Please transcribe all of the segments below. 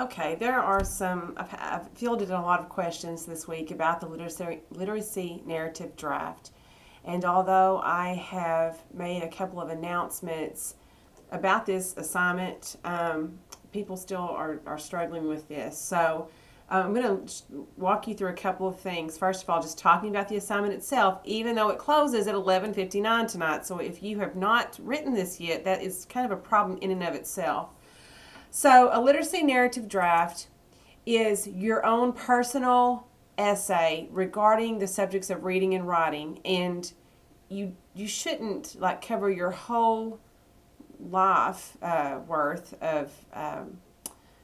Okay, there are some, I've fielded a lot of questions this week about the literacy narrative draft. And although I have made a couple of announcements about this assignment, people still are struggling with this. So I'm going to walk you through a couple of things. First of all, just talking about the assignment itself, even though it closes at 11:59 tonight. So if you have not written this yet, that is kind of a problem in and of itself. So, a literacy narrative draft is your own personal essay regarding the subjects of reading and writing, and you shouldn't like cover your whole life worth of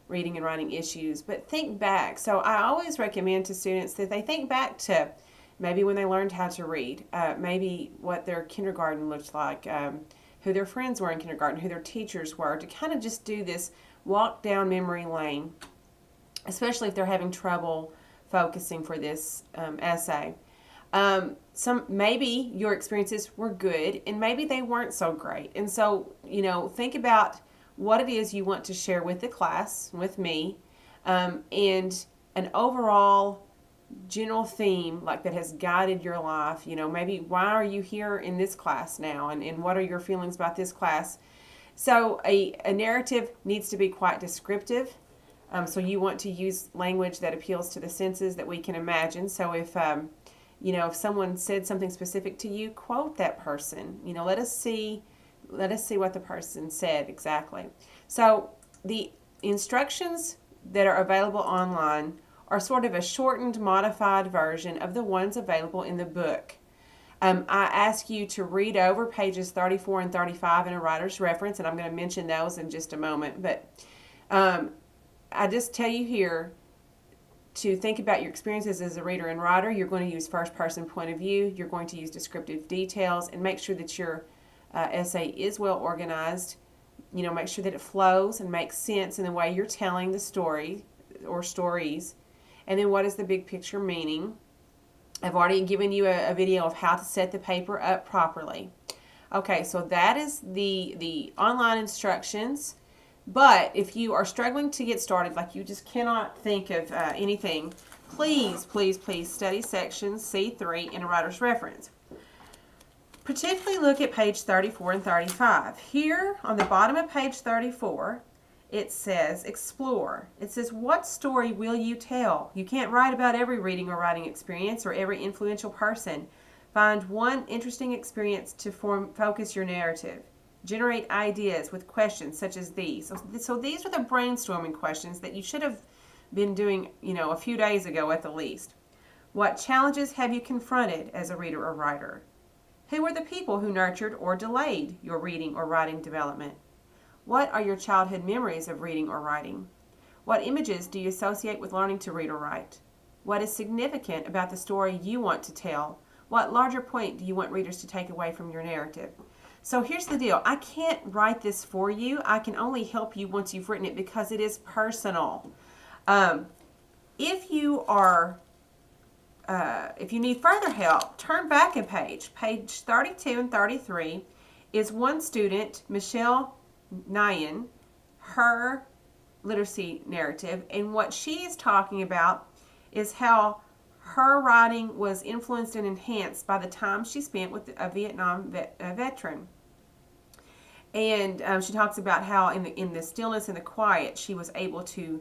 reading and writing issues, but think back. So, I always recommend to students that they think back to maybe when they learned how to read, maybe what their kindergarten looked like, who their friends were in kindergarten, who their teachers were, to kind of just do this walk down memory lane, especially if they're having trouble focusing for this essay. Maybe your experiences were good and maybe they weren't so great. And so, think about what it is you want to share with the class, with me, and an overall general theme like that has guided your life. Maybe why are you here in this class now, and what are your feelings about this class? So a narrative needs to be quite descriptive. So you want to use language that appeals to the senses that we can imagine. So if someone said something specific to you, quote that person. Let us see what the person said exactly. So the instructions that are available online are sort of a shortened, modified version of the ones available in the book. I ask you to read over pages 34 and 35 in a writer's reference, and I'm going to mention those in just a moment. But I just tell you here to think about your experiences as a reader and writer. You're going to use first-person point of view. You're going to use descriptive details, and make sure that your essay is well organized. Make sure that it flows and makes sense in the way you're telling the story or stories. And then what is the big picture meaning? I've already given you a video of how to set the paper up properly. Okay, so that is the online instructions. But if you are struggling to get started, like you just cannot think of anything, please study sections C3 in a writer's reference. Particularly look at page 34 and 35. Here on the bottom of page 34, it says explore. It says, what story will you tell? You can't write about every reading or writing experience or every influential person. Find one interesting experience to focus your narrative. Generate ideas with questions such as these. So these are the brainstorming questions that you should have been doing, a few days ago at the least. What challenges have you confronted as a reader or writer? Who were the people who nurtured or delayed your reading or writing development? What are your childhood memories of reading or writing? What images do you associate with learning to read or write? What is significant about the story you want to tell? What larger point do you want readers to take away from your narrative? So here's the deal. I can't write this for you. I can only help you once you've written it because it is personal. If you need further help, turn back a page. Page 32 and 33 is one student, Michelle Nyan, her literacy narrative, and what she is talking about is how her writing was influenced and enhanced by the time she spent with a Vietnam veteran. And she talks about how in the stillness and the quiet she was able to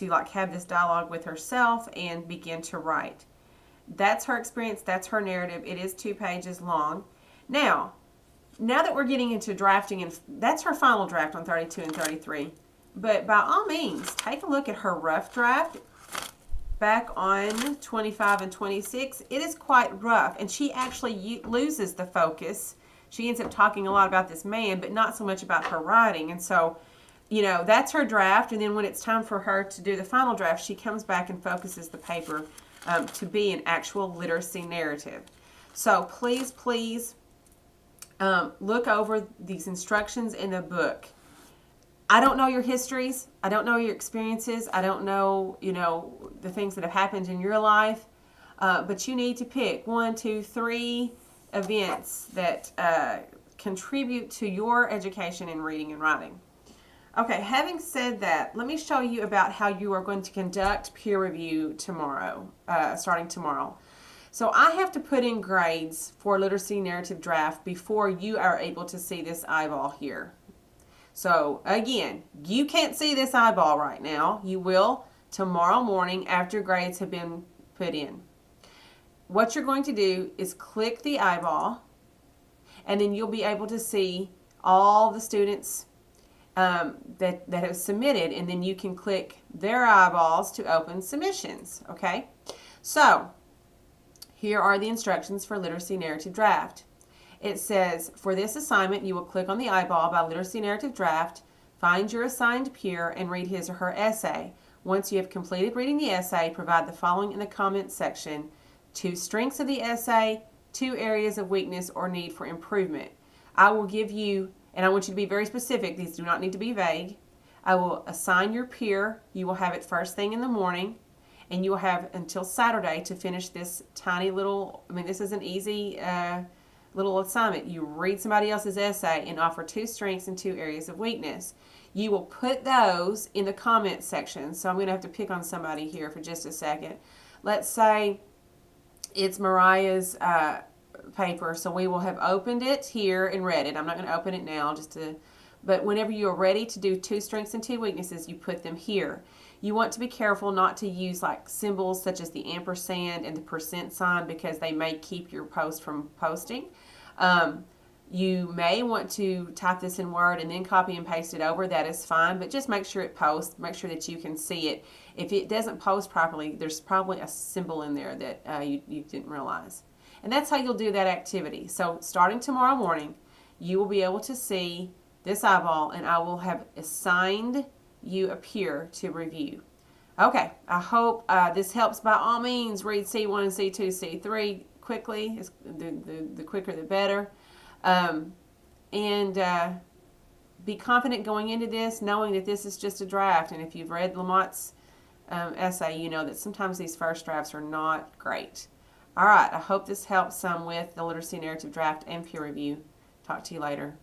like have this dialogue with herself and begin to write. That's her experience, that's her narrative. It is 2 pages long. Now that we're getting into drafting, and that's her final draft on 32 and 33, but by all means, take a look at her rough draft back on 25 and 26. It is quite rough, and she actually loses the focus. She ends up talking a lot about this man, but not so much about her writing. And so, that's her draft, and then when it's time for her to do the final draft, she comes back and focuses the paper to be an actual literacy narrative. So please, look over these instructions in the book. I don't know your histories. I don't know your experiences. I don't know, the things that have happened in your life. But you need to pick 1, 2, 3 events that contribute to your education in reading and writing. Okay, having said that, let me show you about how you are going to conduct peer review tomorrow, starting tomorrow. So I have to put in grades for literacy narrative draft before you are able to see this eyeball here. So again, you can't see this eyeball right now. You will tomorrow morning after grades have been put in. What you're going to do is click the eyeball, and then you'll be able to see all the students that have submitted, and then you can click their eyeballs to open submissions. Okay, so here are the instructions for literacy narrative draft. It says, for this assignment, you will click on the eyeball by literacy narrative draft, find your assigned peer, and read his or her essay. Once you have completed reading the essay, provide the following in the comments section: 2 strengths of the essay, 2 areas of weakness or need for improvement. I will give you, and I want you to be very specific, these do not need to be vague. I will assign your peer. You will have it first thing in the morning, and you will have until Saturday to finish this tiny little, this is an easy little assignment. You read somebody else's essay and offer 2 strengths and 2 areas of weakness. You will put those in the comments section. So I'm going to have to pick on somebody here for just a second. Let's say it's Mariah's paper, so we will have opened it here and read it. I'm not going to open it now, but whenever you are ready to do 2 strengths and 2 weaknesses, you put them here. You want to be careful not to use like symbols such as the ampersand and the percent sign, because they may keep your post from posting. You may want to type this in Word and then copy and paste it over. That is fine, but just make sure it posts. Make sure that you can see it. If it doesn't post properly, there's probably a symbol in there that you didn't realize. And that's how you'll do that activity. So starting tomorrow morning, you will be able to see this eyeball, and I will have assigned you a peer to review. Okay, I hope this helps. By all means, read C1 and C2, C3 quickly. The quicker the better. And be confident going into this, knowing that this is just a draft. And if you've read Lamont's essay, you know that sometimes these first drafts are not great. All right, I hope this helps some with the literacy narrative draft and peer review. Talk to you later.